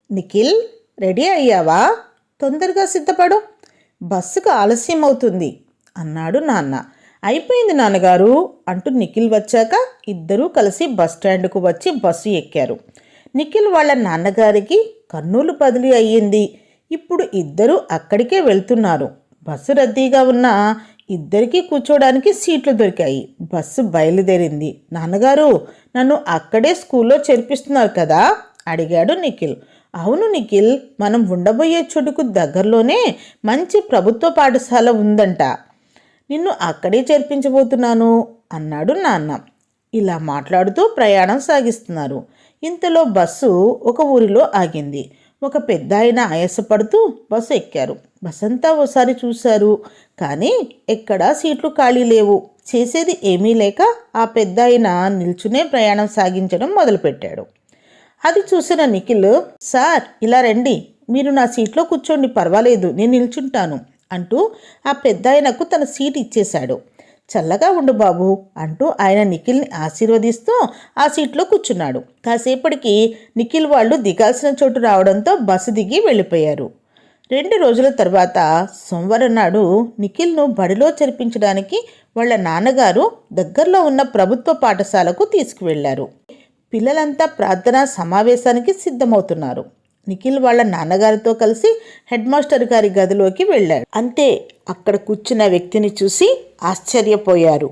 Nikhil, ready అయ్యావా? తొందరగా సిద్ధపడు, బస్సుకు ఆలస్యం అవుతుంది అన్నాడు నాన్న. అయిపోయింది నాన్నగారు అంటూ నిఖిల్ వచ్చాక ఇద్దరూ కలిసి బస్ స్టాండ్కు వచ్చి బస్సు ఎక్కారు. నిఖిల్ వాళ్ళ నాన్నగారికి కర్నూలు బదిలీ అయ్యింది. ఇప్పుడు ఇద్దరూ అక్కడికే వెళ్తున్నారు. బస్సు రద్దీగా ఉన్న ఇద్దరికీ కూర్చోడానికి సీట్లు దొరికాయి. బస్సు బయలుదేరింది. నాన్నగారు, నన్ను అక్కడే స్కూల్లో చేర్పిస్తున్నారు కదా అడిగాడు నిఖిల్. అవును నిఖిల్, మనం ఉండబోయే చోటుకు దగ్గరలోనే మంచి ప్రభుత్వ పాఠశాల ఉందంట. నిన్ను అక్కడే చేర్పించబోతున్నాను అన్నాడు నాన్న. ఇలా మాట్లాడుతూ ప్రయాణం సాగిస్తున్నారు. ఇంతలో బస్సు ఒక ఊరిలో ఆగింది. ఒక పెద్ద ఆయన ఆయాసపడుతూ బస్సు ఎక్కారు. బస్సంతా ఓసారి చూశారు, కానీ ఎక్కడా సీట్లు ఖాళీ లేవు. చేసేది ఏమీ లేక ఆ పెద్ద ఆయన నిల్చునే ప్రయాణం సాగించడం మొదలుపెట్టాడు. అది చూసిన నిఖిల్, సార్ ఇలా రండి, మీరు నా సీట్లో కూర్చోండి, పర్వాలేదు, నేను నిల్చుంటాను అంటూ ఆ పెద్ద ఆయనకు తన సీట్ ఇచ్చేశాడు. చల్లగా ఉండు బాబు అంటూ ఆయన నిఖిల్ని ఆశీర్వదిస్తూ ఆ సీట్లో కూర్చున్నాడు. కాసేపటికి నిఖిల్ వాళ్ళు దిగాల్సిన చోటు రావడంతో బస్సు దిగి వెళ్ళిపోయారు. 2 రోజుల తర్వాత సోమవారం నాడు నిఖిల్ను బడిలో చేర్పించడానికి వాళ్ళ నాన్నగారు దగ్గరలో ఉన్న ప్రభుత్వ పాఠశాలకు తీసుకువెళ్లారు. పిల్లలంతా ప్రార్థనా సమావేశానికి సిద్ధమవుతున్నారు. నిఖిల్ వాళ్ళ నాన్నగారితో కలిసి హెడ్ మాస్టర్ గారి గదిలోకి వెళ్ళాడు. అంతే, అక్కడ కూర్చున్న వ్యక్తిని చూసి ఆశ్చర్యపోయారు.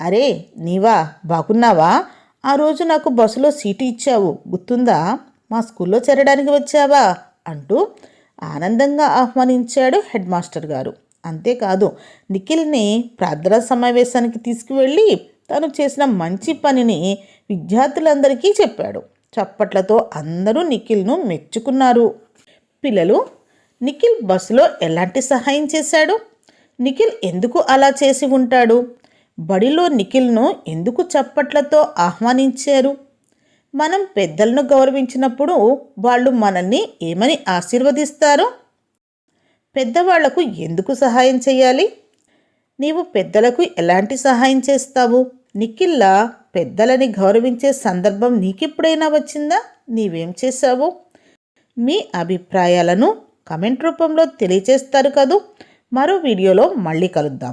అరే నీవా, బాగున్నావా? ఆ రోజు నాకు బస్సులో సీటు ఇచ్చావు, గుర్తుందా? మా స్కూల్లో చేరడానికి వచ్చావా అంటూ ఆనందంగా ఆహ్వానించాడు హెడ్ మాస్టర్ గారు. అంతేకాదు, నిఖిల్ని ప్రార్థనా సమావేశానికి తీసుకువెళ్ళి తను చేసిన మంచి పనిని విద్యార్థులందరికీ చెప్పాడు. చప్పట్లతో అందరూ నిఖిల్ను మెచ్చుకున్నారు. పిల్లలు, నిఖిల్ బస్సులో ఎలాంటి సహాయం చేశాడు? నిఖిల్ ఎందుకు అలా చేసి ఉంటాడు? బడిలో నిఖిల్ను ఎందుకు చప్పట్లతో ఆహ్వానించారు? మనం పెద్దలను గౌరవించినప్పుడు వాళ్ళు మనల్ని ఏమని ఆశీర్వదిస్తారు? పెద్దవాళ్లకు ఎందుకు సహాయం చేయాలి? నీవు పెద్దలకు ఎలాంటి సహాయం చేస్తావు? నిఖిల్లా పెద్దలని గౌరవించే సందర్భం నీకెప్పుడైనా వచ్చిందా? నీవేం చేశావు? మీ అభిప్రాయాలను కమెంట్ రూపంలో తెలియజేస్తారు కదూ. మరో వీడియోలో మళ్ళీ కలుద్దాం.